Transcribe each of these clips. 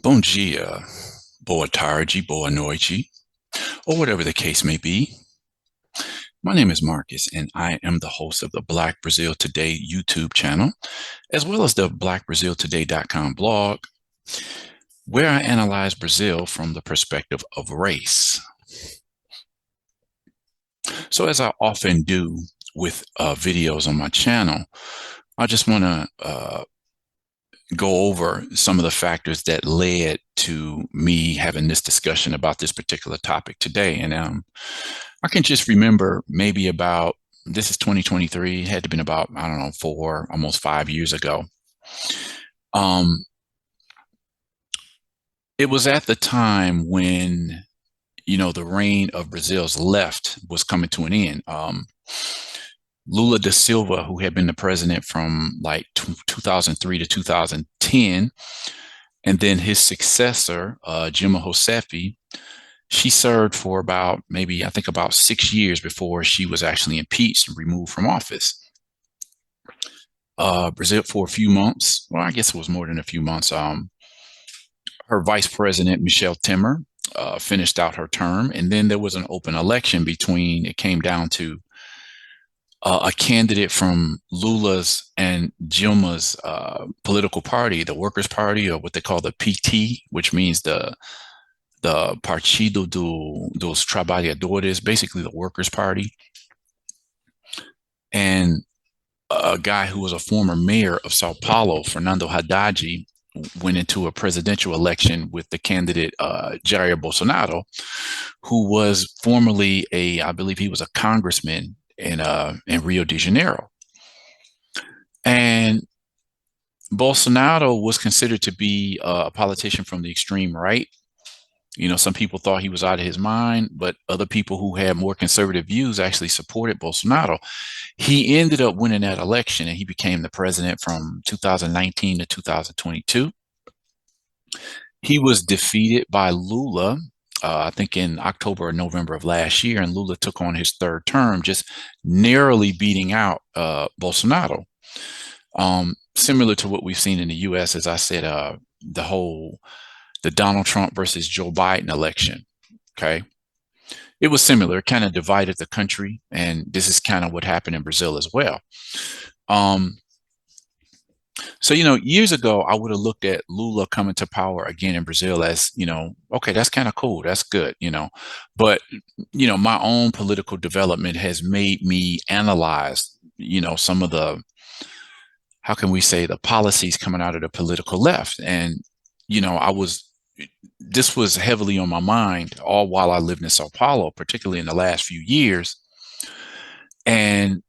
Bom dia, boa tarde, boa noite, or whatever the case may be. My name is Marcus, and I am the host of the Black Brazil Today YouTube channel, as well as the blackbraziltoday.com blog, where I analyze Brazil from the perspective of race. So, as I often do with videos on my channel, I just want to go over some of the factors that led to me having this discussion about this particular topic today. And I can just remember maybe about, this is 2023, it had to have been about, I don't know, 4, almost 5 years ago. Um, it was at the time when, the reign of Brazil's left was coming to an end. Lula da Silva, who had been the president from like 2003 to 2010, and then his successor, Dilma Rousseff, she served for about maybe, I think, about 6 years before she was actually impeached and removed from office. Brazil for a few months, well, I guess it was more than a few months. Her vice president, Michel Temer, finished out her term, and then there was an open election between, it came down to a candidate from Lula's and Dilma's political party, the Workers' Party, or what they call the PT, which means the Partido dos Trabalhadores, basically the Workers' Party. And a guy who was a former mayor of Sao Paulo, Fernando Haddad, went into a presidential election with the candidate Jair Bolsonaro, who was formerly I believe he was a congressman in Rio de Janeiro. And Bolsonaro was considered to be a politician from the extreme right. Some people thought he was out of his mind, but other people who had more conservative views actually supported Bolsonaro. He ended up winning that election, and he became the president from 2019 to 2022. He was defeated by Lula, I think in October or November of last year, and Lula took on his third term, just narrowly beating out Bolsonaro. Similar to what we've seen in the U.S., as I said, the Donald Trump versus Joe Biden election. Okay. It was similar, it kind of divided the country. And this is kind of what happened in Brazil as well. So, years ago, I would have looked at Lula coming to power again in Brazil as, okay, that's kind of cool. That's good, but, my own political development has made me analyze, some of the, how can we say, the policies coming out of the political left. And, this was heavily on my mind all while I lived in Sao Paulo, particularly in the last few years. And,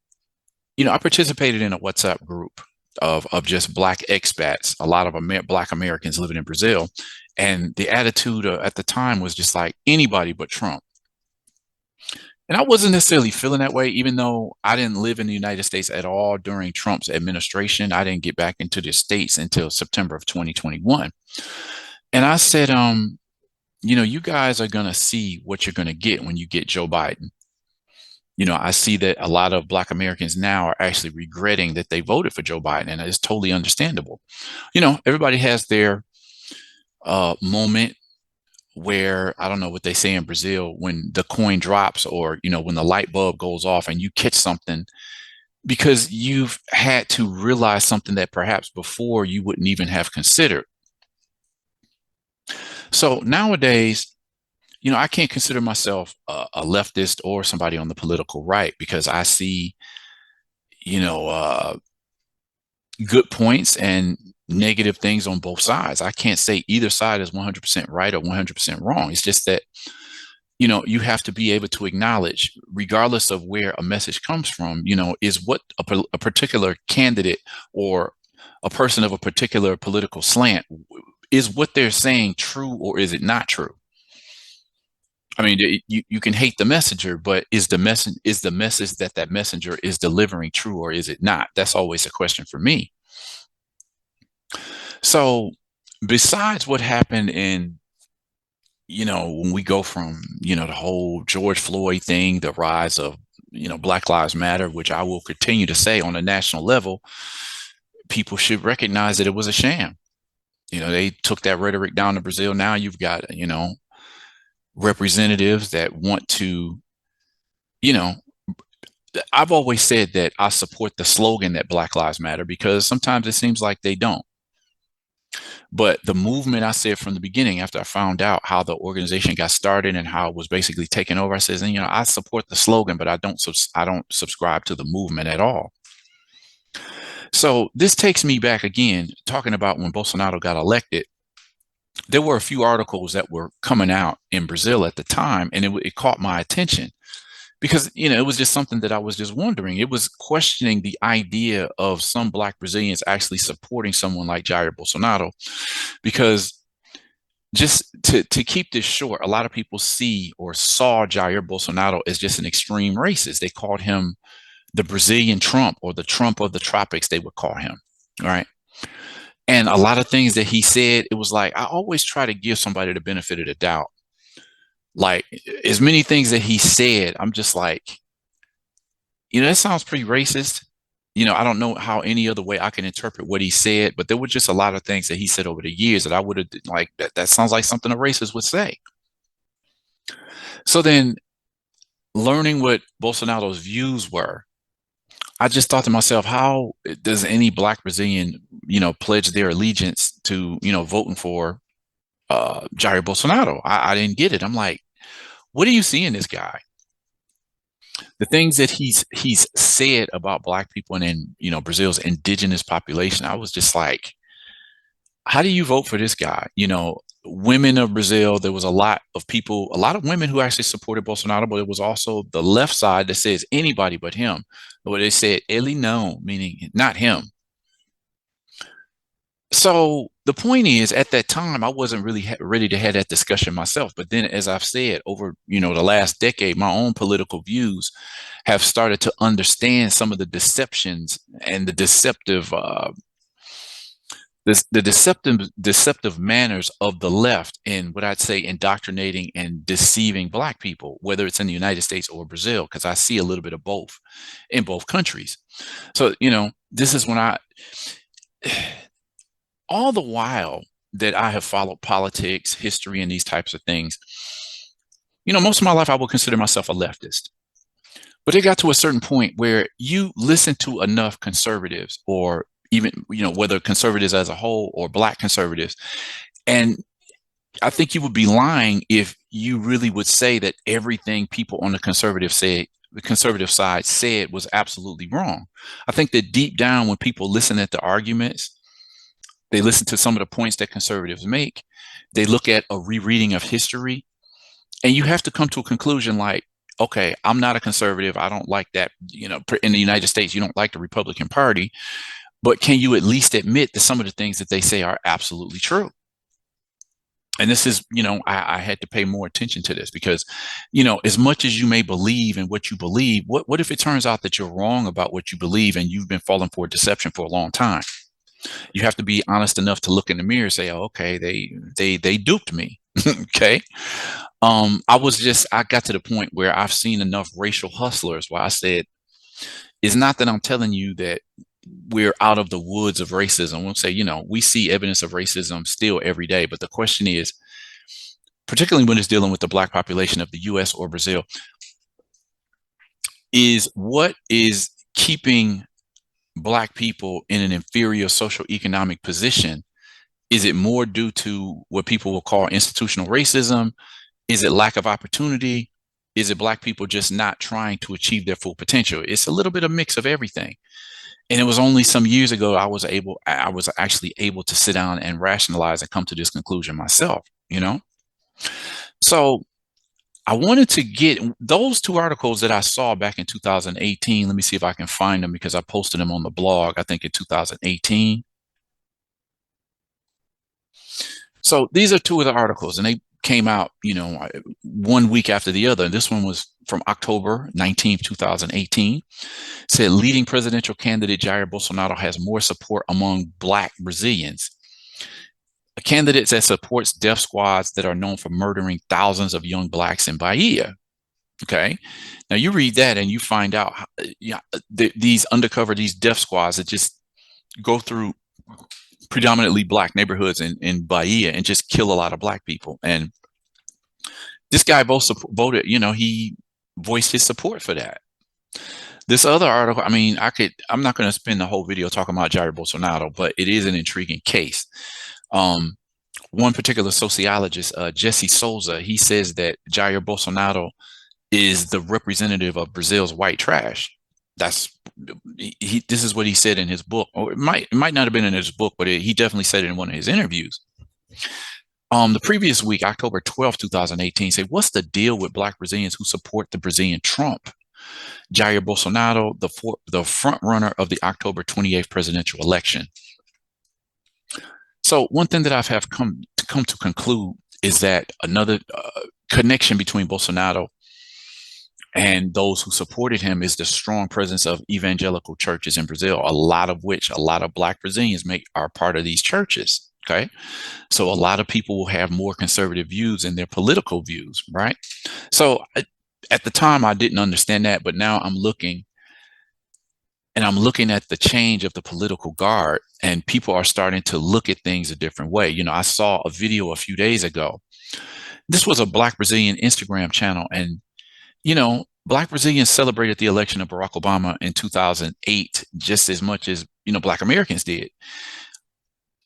I participated in a WhatsApp group of just Black expats, a lot of Black Americans living in Brazil. And the attitude at the time was just like anybody but Trump. And I wasn't necessarily feeling that way, even though I didn't live in the United States at all during Trump's administration. I didn't get back into the States until September of 2021. And I said, you guys are going to see what you're going to get when you get Joe Biden. I see that a lot of Black Americans now are actually regretting that they voted for Joe Biden, and it's totally understandable. Everybody has their moment where, I don't know what they say in Brazil, when the coin drops, or, when the light bulb goes off and you catch something because you've had to realize something that perhaps before you wouldn't even have considered. So nowadays, I can't consider myself a leftist or somebody on the political right, because I see, good points and negative things on both sides. I can't say either side is 100% right or 100% wrong. It's just that, you have to be able to acknowledge, regardless of where a message comes from, is what a particular candidate or a person of a particular political slant, is what they're saying true, or is it not true? I mean, you can hate the messenger, but is the message that messenger is delivering true, or is it not? That's always a question for me. So besides what happened in, when we go from, the whole George Floyd thing, the rise of, Black Lives Matter, which I will continue to say on a national level, people should recognize that it was a sham. They took that rhetoric down to Brazil. Now you've got, representatives that want to, you know, I've always said that I support the slogan that Black Lives Matter because sometimes it seems like they don't. But the movement, I said from the beginning, after I found out how the organization got started and how it was basically taken over, I said, I support the slogan, but I don't subscribe to the movement at all. So this takes me back again, talking about when Bolsonaro got elected. There were a few articles that were coming out in Brazil at the time, and it caught my attention because it was just something that I was just wondering. It was questioning the idea of some Black Brazilians actually supporting someone like Jair Bolsonaro, because just to keep this short, a lot of people see or saw Jair Bolsonaro as just an extreme racist. They called him the Brazilian Trump, or the Trump of the tropics, they would call him, right? And a lot of things that he said, it was like, I always try to give somebody the benefit of the doubt. Like, as many things that he said, I'm just like, that sounds pretty racist. I don't know how any other way I can interpret what he said, but there were just a lot of things that he said over the years that I would have like, that sounds like something a racist would say. So then, learning what Bolsonaro's views were, I just thought to myself, how does any Black Brazilian, pledge their allegiance to, voting for Jair Bolsonaro? I didn't get it. I'm like, what do you see in this guy? The things that he's said about Black people and in, Brazil's indigenous population, I was just like, how do you vote for this guy? Women of Brazil, there was a lot of people, a lot of women who actually supported Bolsonaro, but it was also the left side that says anybody but him. But they said ele não, meaning not him. So the point is, at that time, I wasn't really ready to have that discussion myself. But then, as I've said, over the last decade, my own political views have started to understand some of the deceptions and the deceptive manners of the left in what I'd say indoctrinating and deceiving Black people, whether it's in the United States or Brazil, because I see a little bit of both in both countries. So this is when all the while that I have followed politics, history, and these types of things, most of my life I would consider myself a leftist. But it got to a certain point where you listen to enough conservatives, or even, whether conservatives as a whole or Black conservatives, and I think you would be lying if you really would say that everything people on the conservative side said was absolutely wrong. I think that deep down, when people listen at the arguments, they listen to some of the points that conservatives make, they look at a rereading of history, and you have to come to a conclusion like, okay, I'm not a conservative. I don't like that. In the United States, you don't like the Republican Party, but can you at least admit that some of the things that they say are absolutely true? And this is, I had to pay more attention to this because, as much as you may believe in what you believe, what if it turns out that you're wrong about what you believe and you've been falling for deception for a long time? You have to be honest enough to look in the mirror and say, oh, okay, they duped me. Okay. I got to the point where I've seen enough racial hustlers where I said, it's not that I'm telling you that we're out of the woods of racism. We'll say, we see evidence of racism still every day. But the question is, particularly when it's dealing with the Black population of the US or Brazil, is what is keeping Black people in an inferior social economic position? Is it more due to what people will call institutional racism? Is it lack of opportunity? Is it Black people just not trying to achieve their full potential? It's a little bit of mix of everything. And it was only some years ago I was actually able to sit down and rationalize and come to this conclusion myself, So I wanted to get those two articles that I saw back in 2018. Let me see if I can find them because I posted them on the blog, I think in 2018. So these are two of the articles, and they came out, 1 week after the other. This one was from October 19th, 2018. It said leading presidential candidate Jair Bolsonaro has more support among Black Brazilians. A candidate that supports death squads that are known for murdering thousands of young Blacks in Bahia. Okay. Now you read that and you find out these death squads that just go through predominantly black neighborhoods in Bahia and just kill a lot of black people. And this guy voted, he voiced his support for that. This other article, I mean, I'm not going to spend the whole video talking about Jair Bolsonaro, but it is an intriguing case. Um, One particular sociologist, Jesse Souza, he says that Jair Bolsonaro is the representative of Brazil's white trash. That's this is what he said in his book, or it might not have been in his book, but he definitely said it in one of his interviews. The previous week, October 12th, 2018, said, "What's the deal with black Brazilians who support the Brazilian Trump? Jair Bolsonaro, the front runner of the October 28th presidential election." So one thing that have come to conclude is that another connection between Bolsonaro and those who supported him is the strong presence of evangelical churches in Brazil, a lot of black Brazilians are part of these churches. Okay. So a lot of people will have more conservative views in their political views, right? So at the time, I didn't understand that, but now I'm looking at the change of the political guard, and people are starting to look at things a different way. I saw a video a few days ago. This was a Black Brazilian Instagram channel, and Black Brazilians celebrated the election of Barack Obama in 2008 just as much as Black Americans did.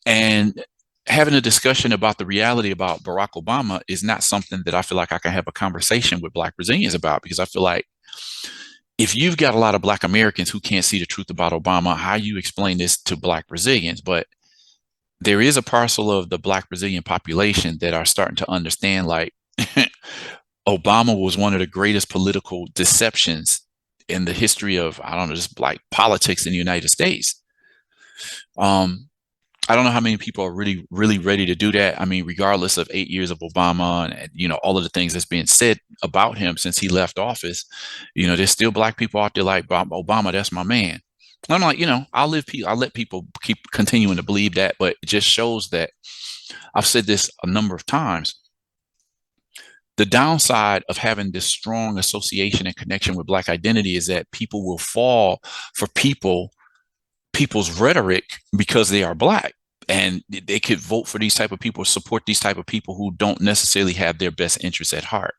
And having a discussion about the reality about Barack Obama is not something that I feel like I can have a conversation with Black Brazilians about, because I feel like if you've got a lot of Black Americans who can't see the truth about Obama, how you explain this to Black Brazilians? But there is a parcel of the Black Brazilian population that are starting to understand, like, Obama was one of the greatest political deceptions in the history of, I don't know, just like politics in the United States. I don't know how many people are really, really ready to do that. I mean, regardless of 8 years of Obama and all of the things that's being said about him since he left office, there's still Black people out there like, Obama, that's my man. And I'm like, I'll let people keep continuing to believe that, but it just shows that I've said this a number of times. The downside of having this strong association and connection with Black identity is that people will fall for people's rhetoric because they are Black, and they could vote for these type of people, support these type of people who don't necessarily have their best interests at heart.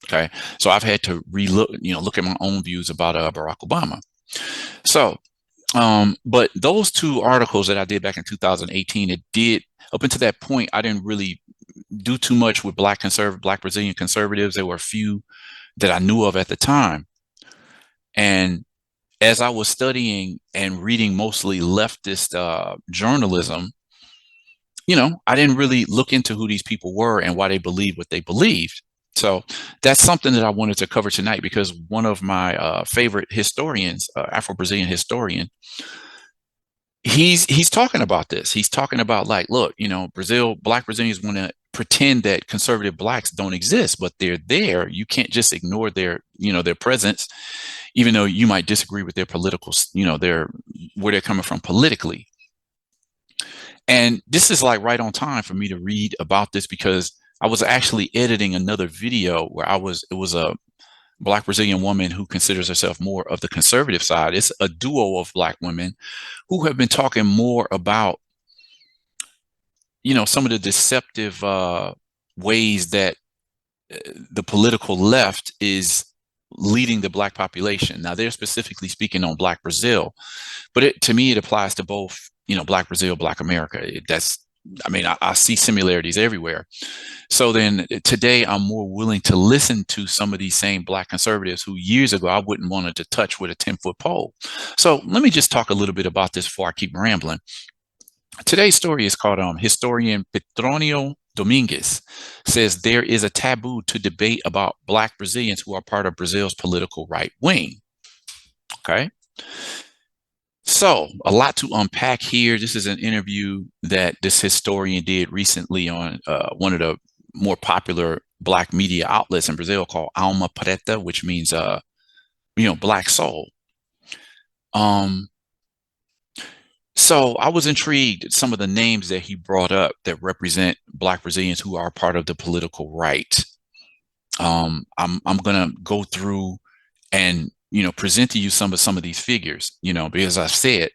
Okay. So I've had to look at my own views about Barack Obama. So, but those two articles that I did back in 2018, up until that point, I didn't really do too much with Black Brazilian conservatives. There were a few that I knew of at the time. And as I was studying and reading mostly leftist journalism, I didn't really look into who these people were and why they believed what they believed. So that's something that I wanted to cover tonight, because one of my favorite historians, Afro-Brazilian historian, he's talking about this. He's talking about, like, look, Black Brazilians want to pretend that conservative Blacks don't exist, but they're there. You can't just ignore their presence, even though you might disagree with their political, where they're coming from politically. And this is like right on time for me to read about this, because I was actually editing another video where it was a Black Brazilian woman who considers herself more of the conservative side. It's a duo of Black women who have been talking more about, some of the deceptive ways that the political left is leading the Black population. Now, they're specifically speaking on Black Brazil, but to me, it applies to both, Black Brazil, Black America. I see similarities everywhere. So then today, I'm more willing to listen to some of these same Black conservatives who years ago I wouldn't want to touch with a 10-foot pole. So let me just talk a little bit about this before I keep rambling. Today's story is called historian Petrônio Domingues says there is a taboo to debate about Black Brazilians who are part of Brazil's political right wing. Okay. So a lot to unpack here. This is an interview that this historian did recently on one of the more popular Black media outlets in Brazil called Alma Preta, which means, Black soul. So I was intrigued at some of the names that he brought up that represent Black Brazilians who are part of the political right. I'm going to go through and present to you some of these figures, because I've said,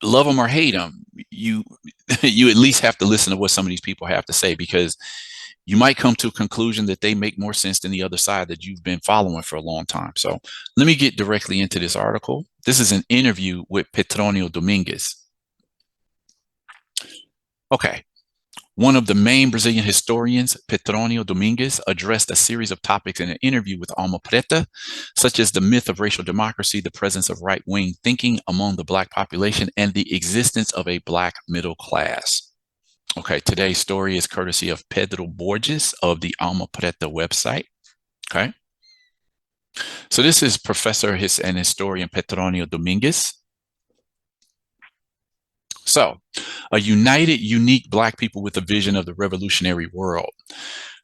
love them or hate them, you you at least have to listen to what some of these people have to say, because you might come to a conclusion that they make more sense than the other side that you've been following for a long time. So let me get directly into this article. This is an interview with Petrônio Domingues. Okay. One of the main Brazilian historians, Petrônio Domingues, addressed a series of topics in an interview with Alma Preta, such as the myth of racial democracy, the presence of right-wing thinking among the Black population, and the existence of a Black middle class. Okay, today's story is courtesy of Pedro Borges of the Alma Preta website. Okay, so this is Professor and historian Petrônio Domingues. So, a united, unique Black people with a vision of the revolutionary world.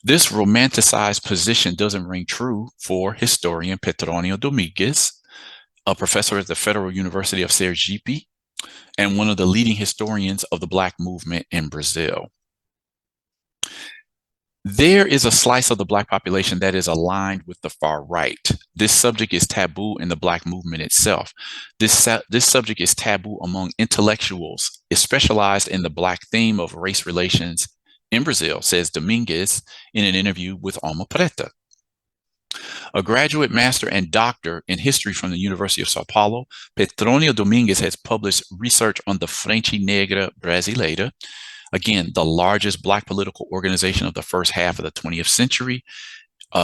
This romanticized position doesn't ring true for historian Petrônio Domingues, a professor at the Federal University of Sergipe and one of the leading historians of the Black movement in Brazil. There is a slice of the Black population that is aligned with the far right. This subject is taboo in the Black movement itself. This subject is taboo among intellectuals, specialized in the Black theme of race relations in Brazil, says Domingues in an interview with Alma Preta. A graduate, master, and doctor in history from the University of Sao Paulo, Petrônio Domingues has published research on the Frente Negra Brasileira, again, the largest Black political organization of the first half of the 20th century.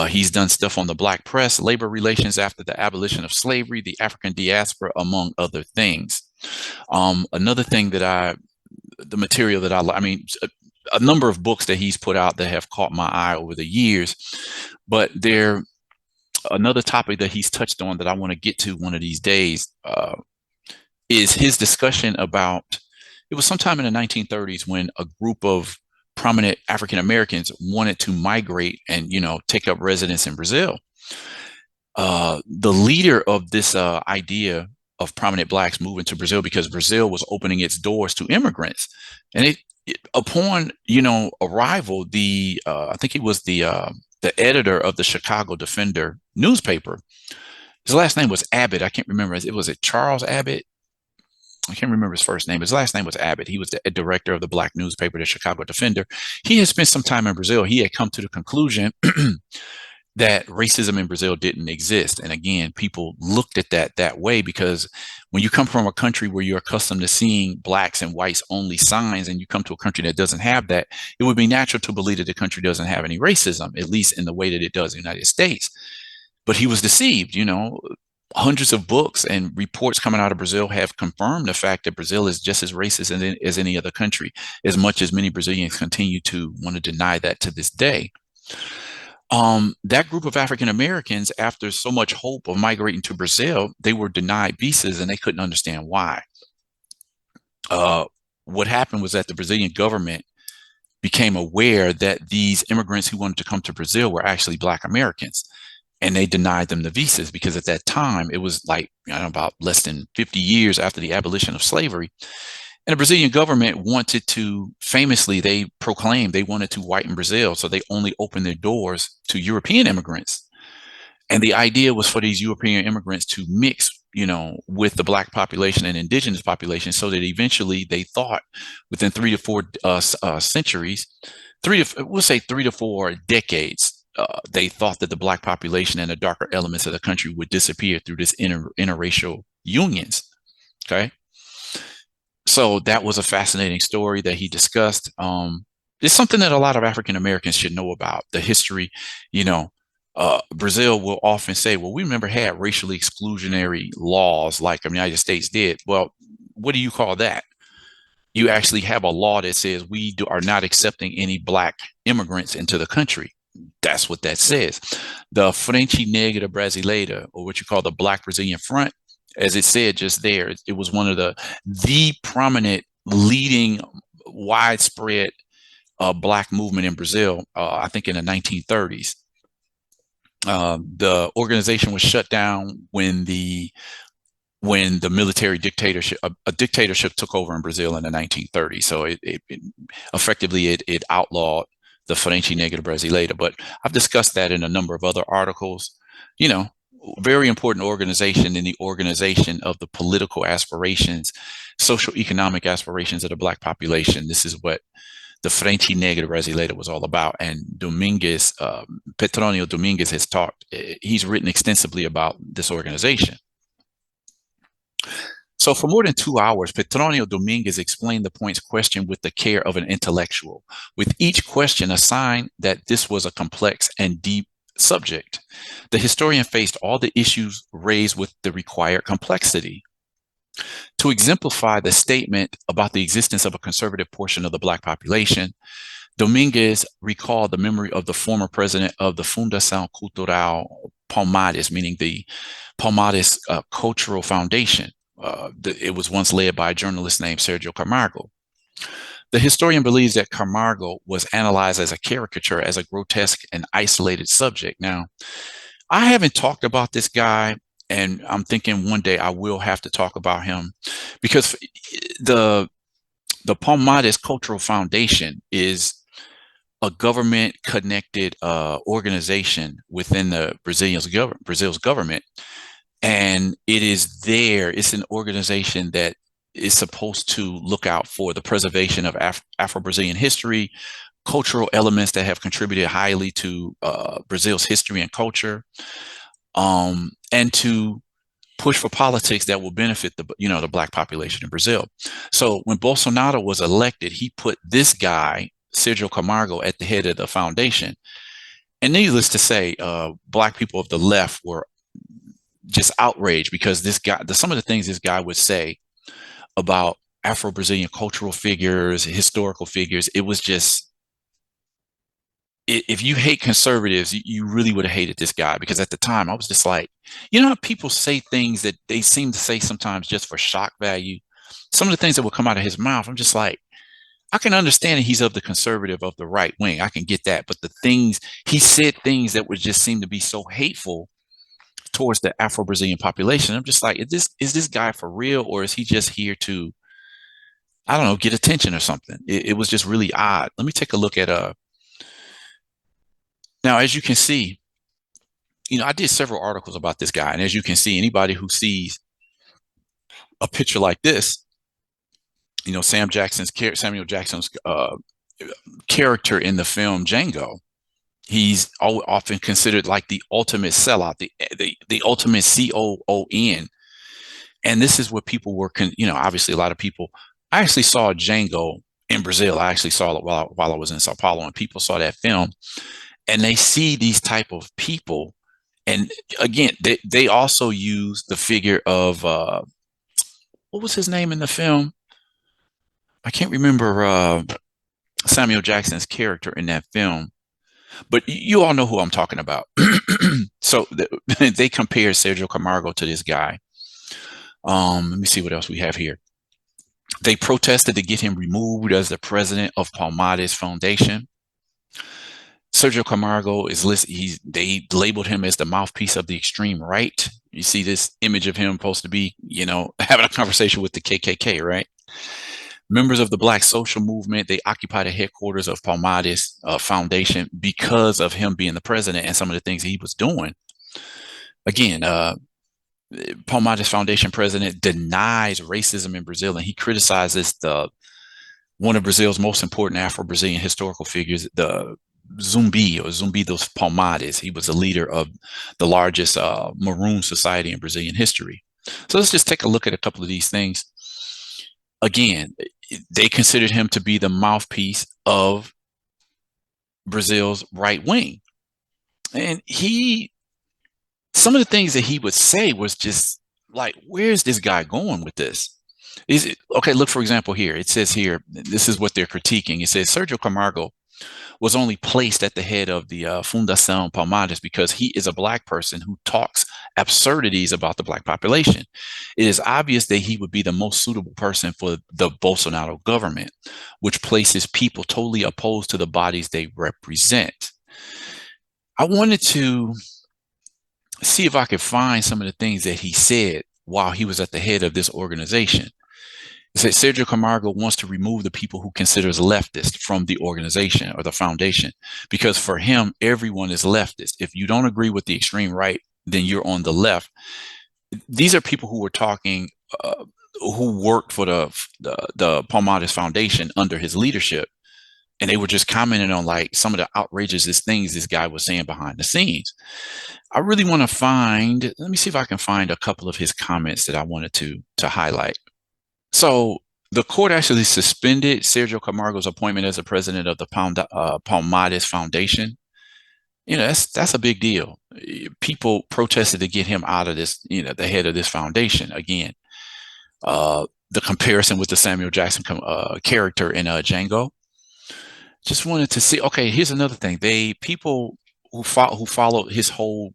He's done stuff on the Black press, labor relations after the abolition of slavery, the African diaspora, among other things. Another thing that the material that I mean, a number of books that he's put out that have caught my eye over the years, but another topic that he's touched on that I want to get to one of these days is his discussion about, it was sometime in the 1930s when a group of prominent African Americans wanted to migrate and, take up residence in Brazil. The leader of this idea of prominent Blacks moving to Brazil, because Brazil was opening its doors to immigrants, and upon arrival, I think he was the editor of the Chicago Defender newspaper. His last name was Abbott. I can't remember. Was it Charles Abbott? I can't remember his first name. His last name was Abbott. He was the director of the Black newspaper, the Chicago Defender. He had spent some time in Brazil. He had come to the conclusion that racism in Brazil didn't exist. And again, people looked at that way, because when you come from a country where you're accustomed to seeing Blacks and whites only signs, and you come to a country that doesn't have that, it would be natural to believe that the country doesn't have any racism, at least in the way that it does in the United States. But he was deceived. Hundreds of books and reports coming out of Brazil have confirmed the fact that Brazil is just as racist as any other country, as much as many Brazilians continue to want to deny that to this day. That group of African Americans, after so much hope of migrating to Brazil, they were denied visas, and they couldn't understand why. What happened was that the Brazilian government became aware that these immigrants who wanted to come to Brazil were actually Black Americans. And they denied them the visas, because at that time, it was like, about less than 50 years after the abolition of slavery. And the Brazilian government wanted to, famously, they proclaimed they wanted to whiten Brazil. So they only opened their doors to European immigrants. And the idea was for these European immigrants to mix, with the Black population and indigenous population, so that eventually they thought within 3 to 4 centuries, we'll say 3 to 4 decades, they thought that the Black population and the darker elements of the country would disappear through this interracial unions. Okay. So that was a fascinating story that he discussed. It's something that a lot of African Americans should know about, the history. Brazil will often say, well, we never had racially exclusionary laws like the United States did. Well, what do you call that? You actually have a law that says we are not accepting any Black immigrants into the country. That's what that says. The Frente Negra Brasileira, or what you call the Black Brazilian Front, as it said just there, it was one of the prominent, leading, widespread Black movement in Brazil, I think in the 1930s. The organization was shut down when the military dictatorship, a dictatorship took over in Brazil in the 1930s. So it effectively outlawed the Frente Negra Brasileira. But I've discussed that in a number of other articles. very important organization in the organization of the political aspirations, social economic aspirations of the Black population. This is what the Frente Negra Brasileira was all about. And Domingues, Petrônio Domingues has talked, he's written extensively about this organization. So for more than 2 hours, Petrônio Domingues explained the points questioned with the care of an intellectual, with each question a sign that this was a complex and deep subject. The historian faced all the issues raised with the required complexity. To exemplify the statement about the existence of a conservative portion of the Black population, Domingues recalled the memory of the former president of the Fundação Cultural Palmares, meaning the Palmares Cultural Foundation. It was once led by a journalist named Sergio Camargo. The historian believes that Camargo was analyzed as a caricature, as a grotesque and isolated subject. Now, I haven't talked about this guy, and I'm thinking one day I will have to talk about him, because the Palmares Cultural Foundation is a government connected organization within the Brazil's government. And it's an organization that is supposed to look out for the preservation of Afro-Brazilian history, cultural elements that have contributed highly to Brazil's history and culture, and to push for politics that will benefit the Black population in Brazil. So when Bolsonaro was elected, he put this guy, Sergio Camargo, at the head of the foundation. And needless to say, Black people of the left were just outraged because this guy, some of the things this guy would say about Afro-Brazilian cultural figures, historical figures, it was just, if you hate conservatives, you really would have hated this guy, because at the time I was just like, how people say things that they seem to say sometimes just for shock value. Some of the things that would come out of his mouth, I'm just like, I can understand that he's of the conservative, of the right wing. I can get that. But he said things that would just seem to be so hateful towards the Afro-Brazilian population. I'm just like, is this guy for real, or is he just here to, I don't know, get attention or something? It was just really odd. Let me take a look at now, as you can see, I did several articles about this guy, and as you can see, anybody who sees a picture like this, Samuel Jackson's character in the film Django, he's often considered like the ultimate sellout, the ultimate COON. And this is what people were, obviously a lot of people. I actually saw Django in Brazil. I actually saw it while I was in Sao Paulo, and people saw that film, and they see these type of people. And again, they also use the figure of what was his name in the film? I can't remember Samuel Jackson's character in that film, but you all know who I'm talking about. So they compare Sergio Camargo to this guy. Let me see what else we have here. They protested to get him removed as the president of Palmares Foundation. Sergio Camargo is listed. They labeled him as the mouthpiece of the extreme right. You see this image of him supposed to be, having a conversation with the KKK, right? Members of the Black social movement, they occupy the headquarters of Palmares Foundation because of him being the president and some of the things he was doing. Again, Palmares Foundation president denies racism in Brazil, and he criticizes one of Brazil's most important Afro-Brazilian historical figures, the Zumbi dos Palmares. He was the leader of the largest Maroon society in Brazilian history. So let's just take a look at a couple of these things. Again, they considered him to be the mouthpiece of Brazil's right wing. And some of the things that he would say was just like, where's this guy going with this? Okay, look, for example, here. It says here, this is what they're critiquing. It says Sergio Camargo was only placed at the head of the Fundação Palmares because he is a Black person who talks absurdities about the Black population. It is obvious that he would be the most suitable person for the Bolsonaro government, which places people totally opposed to the bodies they represent. I wanted to see if I could find some of the things that he said while he was at the head of this organization. It said Sergio Camargo wants to remove the people who considers leftist from the organization or the foundation, because for him, everyone is leftist. If you don't agree with the extreme right, then you're on the left. These are people who were talking, who worked for the Palmares Foundation under his leadership, and they were just commenting on like some of the outrageous things this guy was saying behind the scenes. I really want to find. Let me see if I can find a couple of his comments that I wanted to highlight. So the court actually suspended Sergio Camargo's appointment as the president of the Palmares Foundation. You know, that's a big deal. People protested to get him out of this, you know, the head of this foundation. Again, the comparison with the Samuel Jackson character in Django. Just wanted to see. Okay, here's another thing. People who followed his whole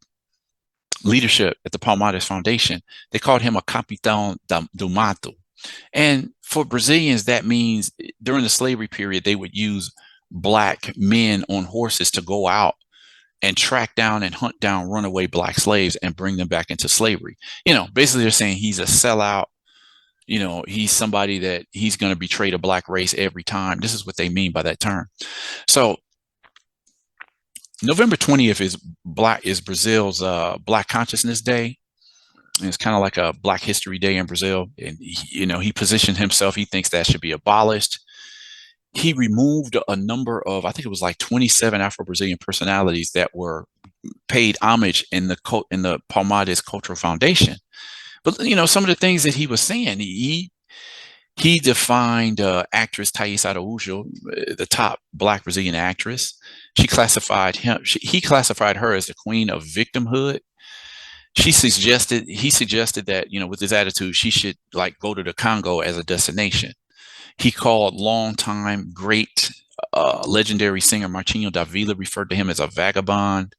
leadership at the Palmares Foundation, they called him a capitão do mato. And for Brazilians, that means during the slavery period, they would use black men on horses to go out and track down and hunt down runaway black slaves and bring them back into slavery. You know, basically they're saying he's a sellout. You know, he's somebody that he's going to betray the black race every time. This is what they mean by that term. So November 20th is Brazil's Black Consciousness Day. And it's kind of like a Black History Day in Brazil. And, you know, he positioned himself. He thinks that should be abolished. He removed a number of, I think it was like 27 Afro-Brazilian personalities that were paid homage in the Palmares Cultural Foundation. But, you know, some of the things that he was saying, he defined actress Thais Araújo, the top Black Brazilian actress. He classified her as the queen of victimhood. He suggested that, you know, with his attitude, she should like go to the Congo as a destination. He called longtime great legendary singer Martinho da Vila, referred to him as a vagabond.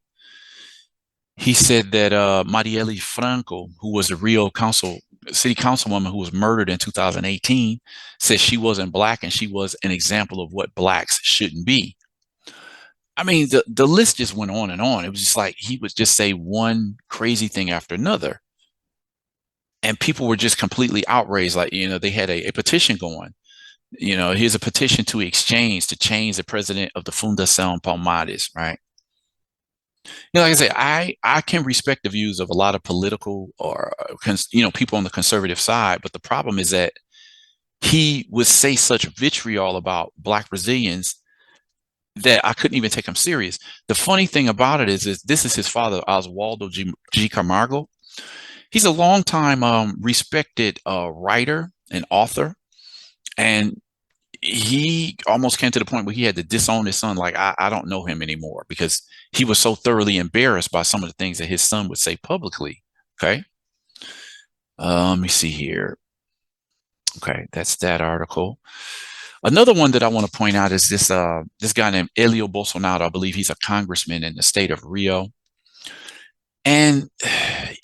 He said that Marielle Franco, who was the Rio city councilwoman who was murdered in 2018, said she wasn't Black and she was an example of what Blacks shouldn't be. I mean, the list just went on and on. It was just like he would just say one crazy thing after another. And people were just completely outraged. Like, you know, they had a petition going. You know, here's a petition to change the president of the Fundação Palmares, right? You know, like I said, I can respect the views of a lot of political or, you know, people on the conservative side. But the problem is that he would say such vitriol about Black Brazilians that I couldn't even take him serious. The funny thing about it is this is his father, Oswaldo G. Camargo. He's a longtime respected writer and author. And he almost came to the point where he had to disown his son. Like, I don't know him anymore because he was so thoroughly embarrassed by some of the things that his son would say publicly. Okay. Let me see here. Okay, that's that article. Another one that I want to point out is this guy named Elio Bolsonaro. I believe he's a congressman in the state of Rio. And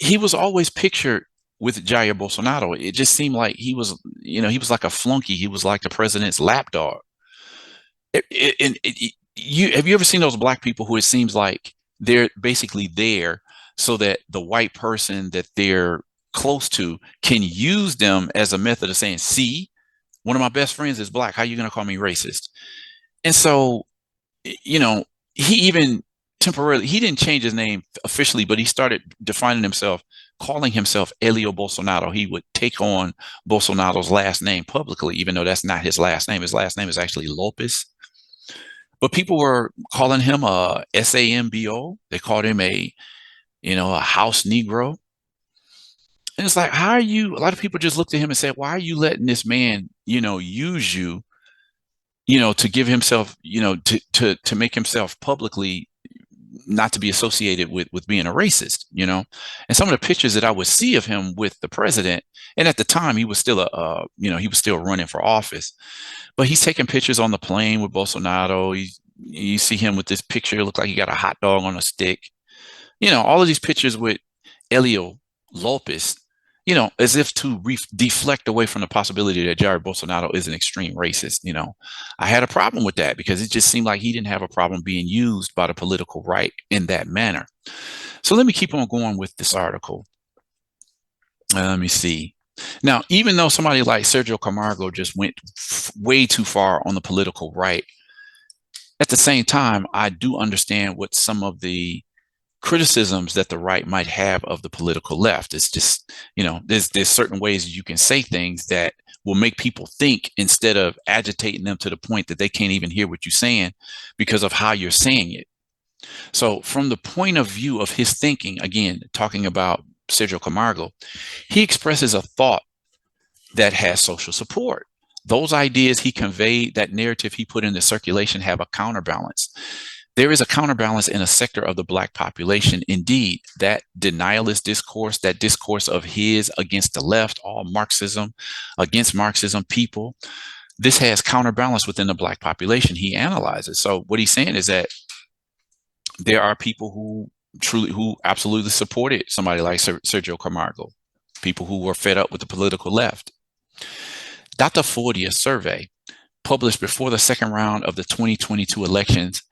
he was always pictured with Jair Bolsonaro. It just seemed like he was, you know, he was like a flunky. He was like the president's lapdog. Have you ever seen those Black people who it seems like they're basically there so that the white person that they're close to can use them as a method of saying, see, one of my best friends is Black. How are you going to call me racist? And so, you know, he even temporarily, he didn't change his name officially, but he started defining himself, calling himself Elio Bolsonaro. He would take on Bolsonaro's last name publicly, even though that's not his last name. His last name is actually Lopes. But people were calling him a SAMBO. They called him a house Negro. And it's like, how are you? A lot of people just looked at him and said, why are you letting this man, you know, use you, you know, to give himself, you know, to make himself publicly not to be associated with being a racist, you know? And some of the pictures that I would see of him with the president, and at the time he was still he was still running for office, but he's taking pictures on the plane with Bolsonaro. You see him with this picture, it looked like he got a hot dog on a stick. You know, all of these pictures with Elio Lopes, you know, as if to deflect away from the possibility that Jair Bolsonaro is an extreme racist. You know, I had a problem with that because it just seemed like he didn't have a problem being used by the political right in that manner. So let me keep on going with this article. Let me see. Now, even though somebody like Sergio Camargo just went way too far on the political right, at the same time, I do understand what some of the criticisms that the right might have of the political left. It's just, there's certain ways you can say things that will make people think instead of agitating them to the point that they can't even hear what you're saying because of how you're saying it. So from the point of view of his thinking, again, talking about Sergio Camargo, he expresses a thought that has social support. Those ideas he conveyed, that narrative he put into circulation, have a counterbalance. There is a counterbalance in a sector of the Black population. Indeed, that denialist discourse, that discourse of his against the left, all Marxism, against Marxism people, this has counterbalance within the Black population. He analyzes. So what he's saying is that there are people who absolutely supported somebody like Sergio Camargo, people who were fed up with the political left. Dr. Fordia's survey, published before the second round of the 2022 elections,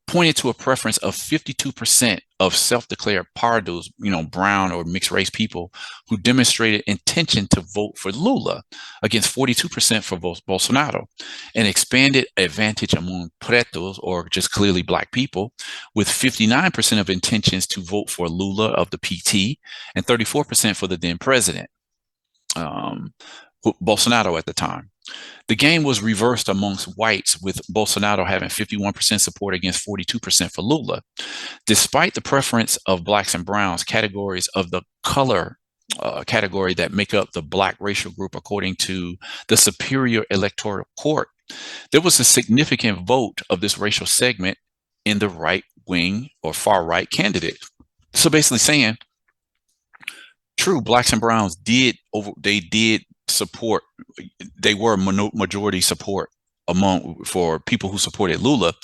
pointed to a preference of 52% of self-declared pardos, brown or mixed race people, who demonstrated intention to vote for Lula against 42% for Bolsonaro, an expanded advantage among pretos, or just clearly Black people, with 59% of intentions to vote for Lula of the PT and 34% for the then president, Bolsonaro at the time. The game was reversed amongst whites, with Bolsonaro having 51% support against 42% for Lula. Despite the preference of Blacks and Browns, categories of the color category that make up the Black racial group, according to the Superior Electoral Court, there was a significant vote of this racial segment in the right wing or far right candidate. So basically saying, true, Blacks and Browns did support. They were majority support for people who supported Lula,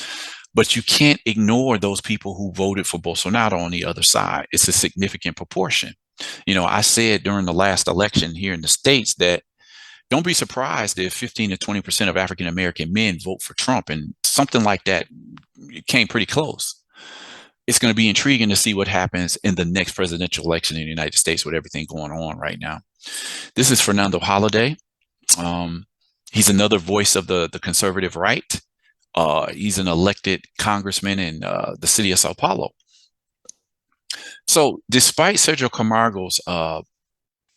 but you can't ignore those people who voted for Bolsonaro on the other side. It's a significant proportion. I said during the last election here in the States that don't be surprised if 15 to 20% of African American men vote for Trump, and something like that came pretty close. It's going to be intriguing to see what happens in the next presidential election in the United States with everything going on right now. This is Fernando Holliday. He's another voice of the conservative right. He's an elected congressman in the city of Sao Paulo. So despite Sergio Camargo's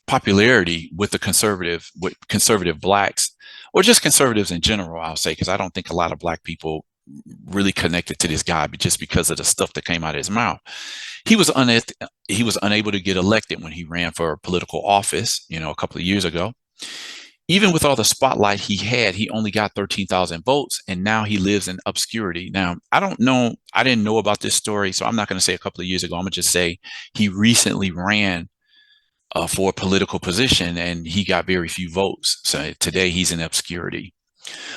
popularity with conservative Blacks, or just conservatives in general, I'll say, because I don't think a lot of Black people really connected to this guy, but just because of the stuff that came out of his mouth. He was unable to get elected when he ran for political office, a couple of years ago. Even with all the spotlight he had, he only got 13,000 votes, and now he lives in obscurity. Now, I didn't know about this story, so I'm not going to say a couple of years ago. I'm going to just say he recently ran for a political position, and he got very few votes. So today he's in obscurity.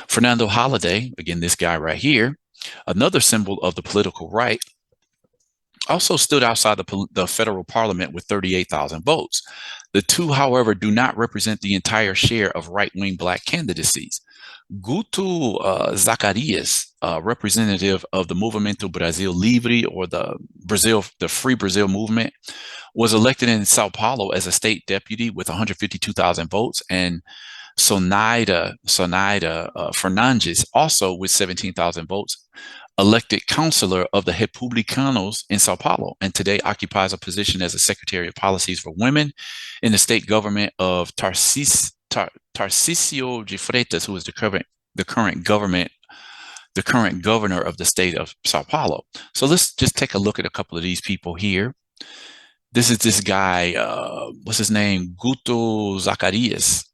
Fernando Holliday, again, this guy right here, another symbol of the political right, also stood outside the federal parliament with 38,000 votes. The two, however, do not represent the entire share of right-wing Black candidacies. Guto Zacarias, representative of the Movimento Brasil Livre, or the Free Brazil movement, was elected in Sao Paulo as a state deputy with 152,000 votes, and Sonaida Fernandes, also with 17,000 votes, elected councilor of the Republicanos in Sao Paulo, and today occupies a position as a secretary of policies for women in the state government of Tarcísio de Freitas, who is the current governor of the state of Sao Paulo. So let's just take a look at a couple of these people here. This is this guy, what's his name? Guto Zacarias.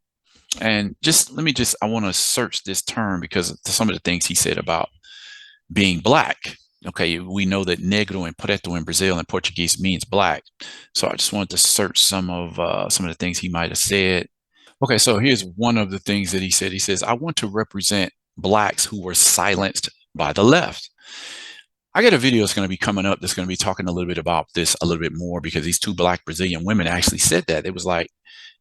And I want to search this term because of some of the things he said about being Black. Okay, we know that negro and preto in Brazil and Portuguese means Black. So I just wanted to search some of the things he might have said. Okay, so here's one of the things that he said. He says, I want to represent Blacks who were silenced by the left. I got a video that's going to be coming up that's going to be talking a little bit about this a little bit more, because these two Black Brazilian women actually said that. It was like,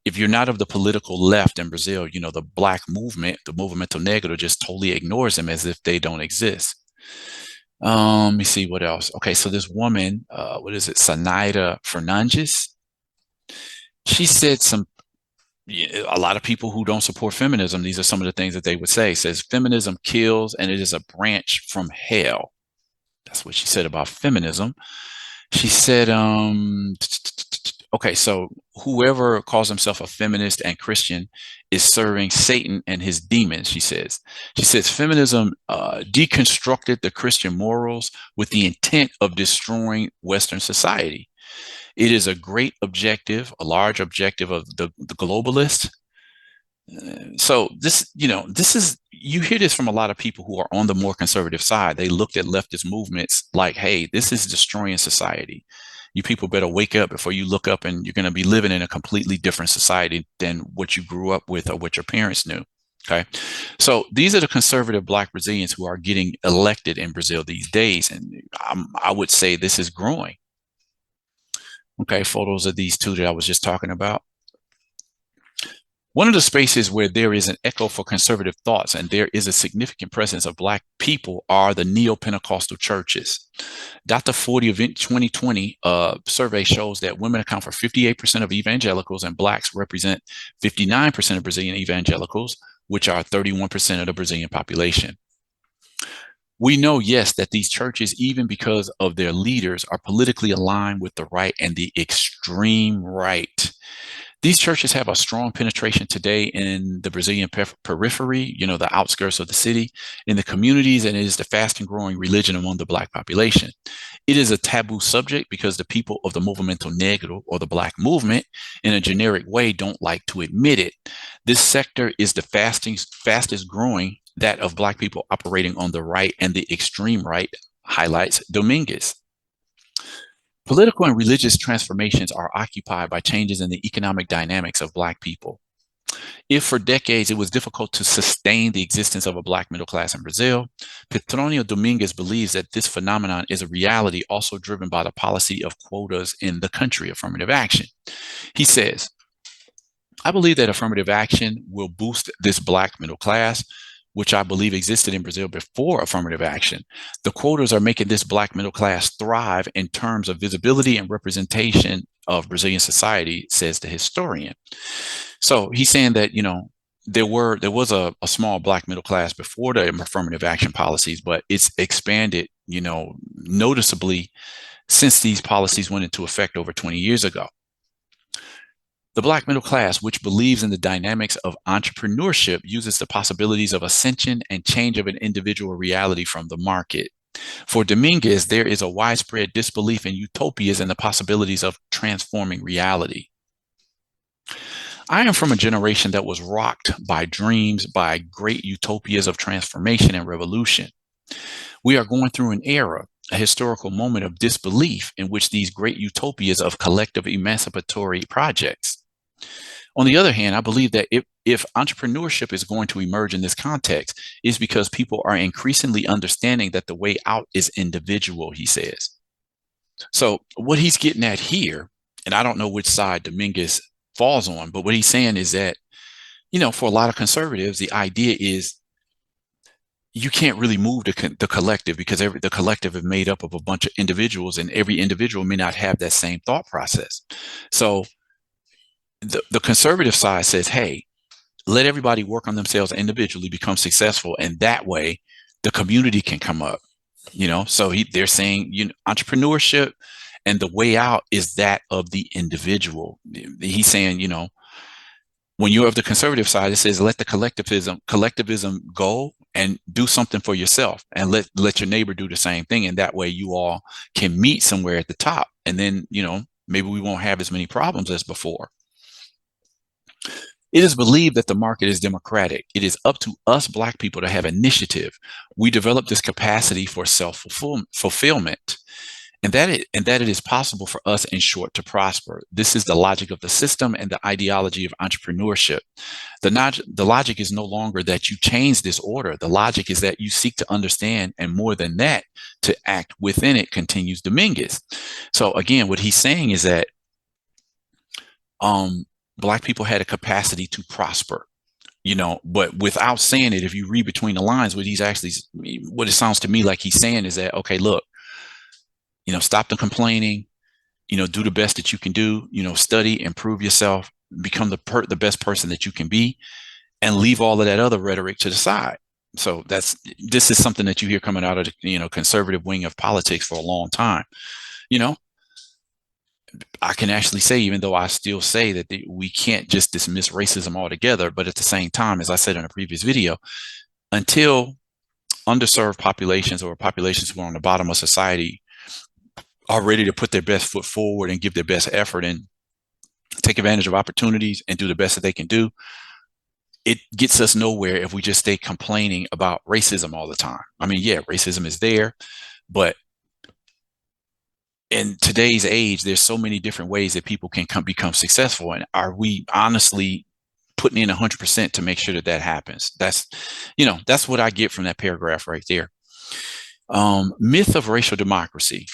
if you're not of the political left in Brazil, the Black movement, the Movimento Negro, just totally ignores them as if they don't exist. Let me see what else. Okay, so this woman, Sonaida Fernandes, she said a lot of people who don't support feminism, these are some of the things that they would say. Says feminism kills and it is a branch from hell. That's what she said about feminism. She said, okay, so whoever calls himself a feminist and Christian is serving Satan and his demons, she says. She says feminism deconstructed the Christian morals with the intent of destroying Western society. It is a great objective, a large objective of the globalists. So this, this is, you hear this from a lot of people who are on the more conservative side. They looked at leftist movements like, hey, this is destroying society. You people better wake up before you look up and you're going to be living in a completely different society than what you grew up with or what your parents knew. Okay. So these are the conservative Black Brazilians who are getting elected in Brazil these days. And I would say this is growing. Okay. Photos of these two that I was just talking about. One of the spaces where there is an echo for conservative thoughts and there is a significant presence of Black people are the neo-Pentecostal churches. Dr. 40 event 2020 survey shows that women account for 58% of evangelicals and Blacks represent 59% of Brazilian evangelicals, which are 31% of the Brazilian population. We know, yes, that these churches, even because of their leaders, are politically aligned with the right and the extreme right. These churches have a strong penetration today in the Brazilian periphery, the outskirts of the city, in the communities, and it is the fast and growing religion among the Black population. It is a taboo subject because the people of the Movimento Negro, or the Black movement, in a generic way, don't like to admit it. This sector is the fastest growing, that of Black people operating on the right and the extreme right, highlights Domingues. Political and religious transformations are occupied by changes in the economic dynamics of Black people. If for decades it was difficult to sustain the existence of a Black middle class in Brazil, Petrônio Domingues believes that this phenomenon is a reality also driven by the policy of quotas in the country, affirmative action. He says, I believe that affirmative action will boost this Black middle class, which I believe existed in Brazil before affirmative action. The quotas are making this Black middle class thrive in terms of visibility and representation of Brazilian society, says the historian. So he's saying that, there was a small Black middle class before the affirmative action policies, but it's expanded, noticeably since these policies went into effect over 20 years ago. The Black middle class, which believes in the dynamics of entrepreneurship, uses the possibilities of ascension and change of an individual reality from the market. For Dominguez, there is a widespread disbelief in utopias and the possibilities of transforming reality. I am from a generation that was rocked by dreams, by great utopias of transformation and revolution. We are going through an era, a historical moment of disbelief in which these great utopias of collective emancipatory projects. On the other hand, I believe that if entrepreneurship is going to emerge in this context, is because people are increasingly understanding that the way out is individual, he says. So what he's getting at here, and I don't know which side Dominguez falls on, but what he's saying is that, for a lot of conservatives, the idea is you can't really move the collective because the collective is made up of a bunch of individuals and every individual may not have that same thought process. So the conservative side says, hey, let everybody work on themselves individually, become successful, and that way the community can come up. So they're saying, entrepreneurship and the way out is that of the individual. He's saying, when you're of the conservative side, it says let the collectivism go and do something for yourself and let your neighbor do the same thing. And that way you all can meet somewhere at the top. And then, maybe we won't have as many problems as before. It is believed that the market is democratic. It is up to us Black people to have initiative. We develop this capacity for self-fulfillment. And that it is possible for us in short to prosper. This is the logic of the system and the ideology of entrepreneurship. The logic is no longer that you change this order. The logic is that you seek to understand, and more than that, to act within it, continues Dominguez. So again, what he's saying is that Black people had a capacity to prosper. But without saying it, if you read between the lines, what it sounds to me like he's saying is that, okay, look, stop the complaining, do the best that you can do, study, improve yourself, become the best person that you can be, and leave all of that other rhetoric to the side. So this is something that you hear coming out of the, conservative wing of politics for a long time. I can actually say, even though I still say that we can't just dismiss racism altogether, but at the same time, as I said in a previous video, until underserved populations or populations who are on the bottom of society are ready to put their best foot forward and give their best effort and take advantage of opportunities and do the best that they can do, it gets us nowhere if we just stay complaining about racism all the time. I mean, yeah, racism is there, but in today's age, there's so many different ways that people can become successful. And are we honestly putting in 100% to make sure that that happens? That's what I get from that paragraph right there. Myth of racial democracy.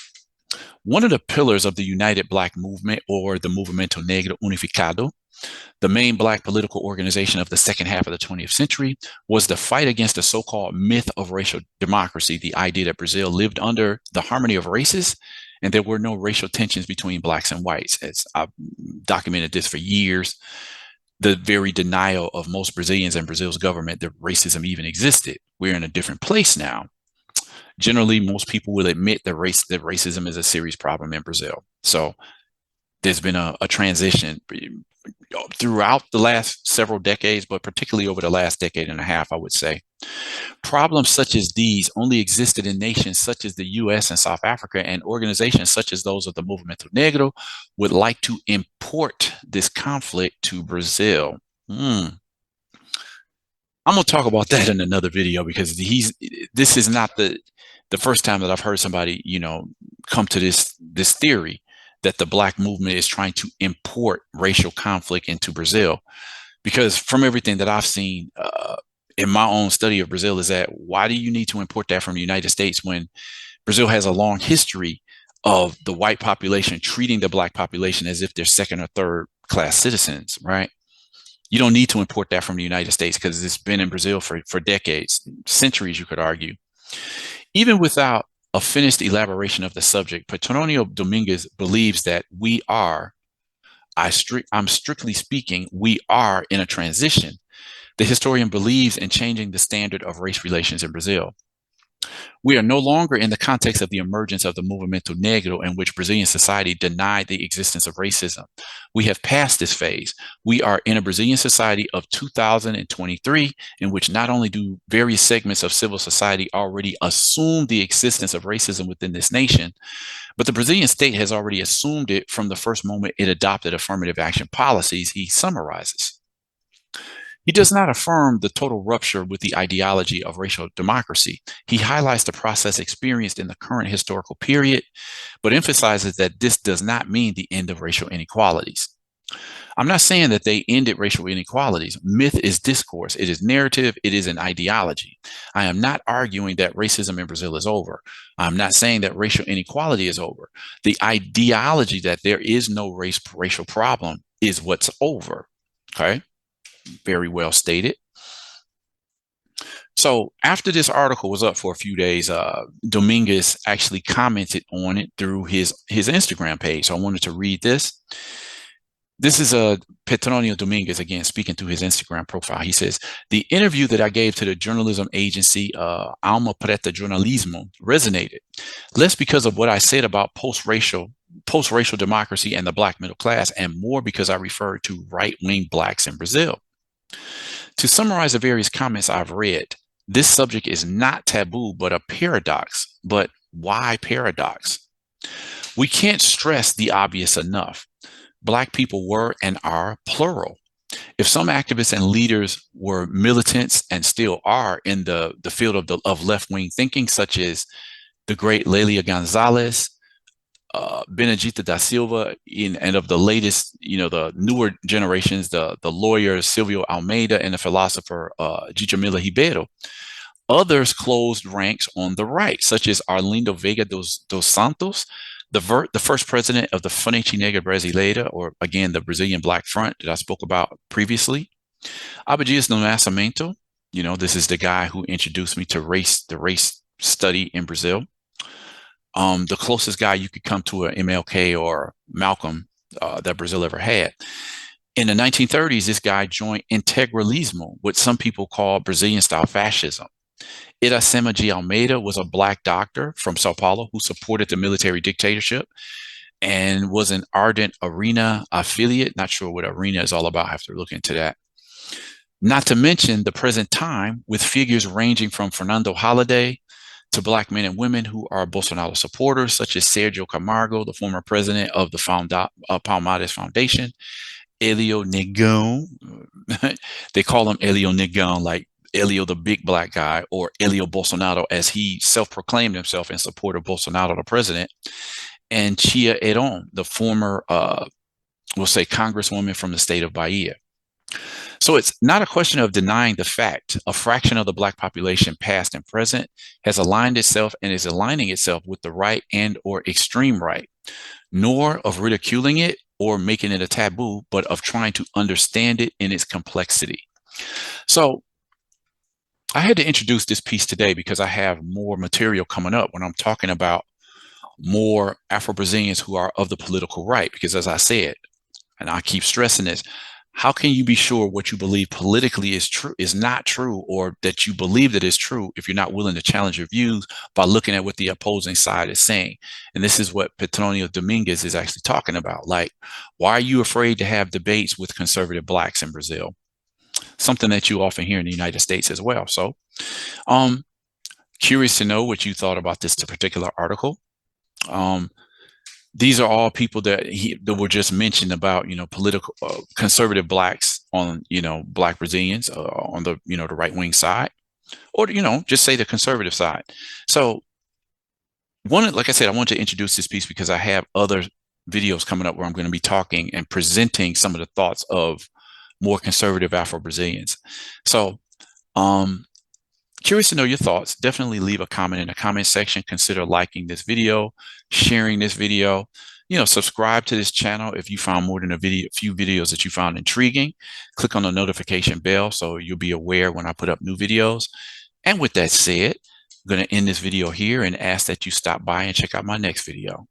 One of the pillars of the United Black Movement, or the Movimento Negro Unificado, the main Black political organization of the second half of the 20th century, was the fight against the so-called myth of racial democracy, the idea that Brazil lived under the harmony of races and there were no racial tensions between Blacks and whites. As I've documented this for years, the very denial of most Brazilians and Brazil's government that racism even existed. We're in a different place now. Generally, most people will admit that racism is a serious problem in Brazil. So there's been a transition throughout the last several decades, but particularly over the last decade and a half, I would say. Problems such as these only existed in nations such as the US and South Africa, and organizations such as those of the Movimento Negro would like to import this conflict to Brazil. I'm going to talk about that in another video, because this is not the first time that I've heard somebody, come to this theory that the Black movement is trying to import racial conflict into Brazil. Because from everything that I've seen in my own study of Brazil, is that why do you need to import that from the United States when Brazil has a long history of the white population treating the Black population as if they're second or third class citizens, right? You don't need to import that from the United States because it's been in Brazil for decades, centuries, you could argue. Even without a finished elaboration of the subject, Petrônio Domingues believes that I'm strictly speaking, we are in a transition. The historian believes in changing the standard of race relations in Brazil. We are no longer in the context of the emergence of the Movimento Negro, in which Brazilian society denied the existence of racism. We have passed this phase. We are in a Brazilian society of 2023, in which not only do various segments of civil society already assume the existence of racism within this nation, but the Brazilian state has already assumed it from the first moment it adopted affirmative action policies, he summarizes. He does not affirm the total rupture with the ideology of racial democracy. He highlights the process experienced in the current historical period, but emphasizes that this does not mean the end of racial inequalities. I'm not saying that they ended racial inequalities. Myth is discourse. It is narrative. It is an ideology. I am not arguing that racism in Brazil is over. I'm not saying that racial inequality is over. The ideology that there is no racial problem is what's over. Okay? Very well stated. So after this article was up for a few days, Domingues actually commented on it through his Instagram page. So I wanted to read this. This is Petrônio Domingues, again, speaking to his Instagram profile. He says, the interview that I gave to the journalism agency Alma Preta Jornalismo resonated, less because of what I said about post-racial democracy and the Black middle class, and more because I referred to right-wing Blacks in Brazil. To summarize the various comments I've read, this subject is not taboo, but a paradox. But why paradox? We can't stress the obvious enough. Black people were and are plural. If some activists and leaders were militants and still are in the field of left-wing thinking, such as the great Lelia Gonzalez, Benedita da Silva, and of the latest, the newer generations, the lawyer Silvio Almeida and the philosopher Djamila Ribeiro. Others closed ranks on the right, such as Arlindo Veiga dos Santos, the first president of the Frente Negra Brasileira, or again, the Brazilian Black Front that I spoke about previously. Abdias do Nascimento, this is the guy who introduced me to the race study in Brazil. The closest guy you could come to an MLK or Malcolm that Brazil ever had. In the 1930s, this guy joined integralismo, what some people call Brazilian-style fascism. Iracema de Almeida was a Black doctor from Sao Paulo who supported the military dictatorship. and was an ardent arena affiliate. Not sure what arena is all about. I have to look into that. Not to mention the present time with figures ranging from Fernando Holliday to Black men and women who are Bolsonaro supporters, such as Sergio Camargo, the former president of the Palmares Foundation, Elio Negão. They call him Elio Negão, like Elio, the big black guy, or Elio Bolsonaro, as he self-proclaimed himself in support of Bolsonaro, the president, and Chia Eron, the former, we'll say, congresswoman from the state of Bahia. So it's not a question of denying the fact a fraction of the Black population, past and present, has aligned itself and is aligning itself with the right and or extreme right, nor of ridiculing it or making it a taboo, but of trying to understand it in its complexity. So I had to introduce this piece today because I have more material coming up when I'm talking about more Afro-Brazilians who are of the political right. Because as I said, and I keep stressing this, how can you be sure what you believe politically is true, is not true, or that you believe that is true if you're not willing to challenge your views by looking at what the opposing side is saying? And this is what Petrônio Domingues is actually talking about. Like, why are you afraid to have debates with conservative Blacks in Brazil? Something that you often hear in the United States as well. So, curious to know what you thought about this particular article. These are all people that were just mentioned about, political conservative Blacks on, Black Brazilians on the, the right wing side, or, just say the conservative side. So like I said, I want to introduce this piece because I have other videos coming up where I'm going to be talking and presenting some of the thoughts of more conservative Afro-Brazilians. So, curious to know your thoughts. Definitely leave a comment in the comment section. Consider liking this video, sharing this video, subscribe to this channel if you found more than a few videos that you found intriguing. Click on the notification bell so you'll be aware when I put up new videos. And with that said, I'm going to end this video here and ask that you stop by and check out my next video.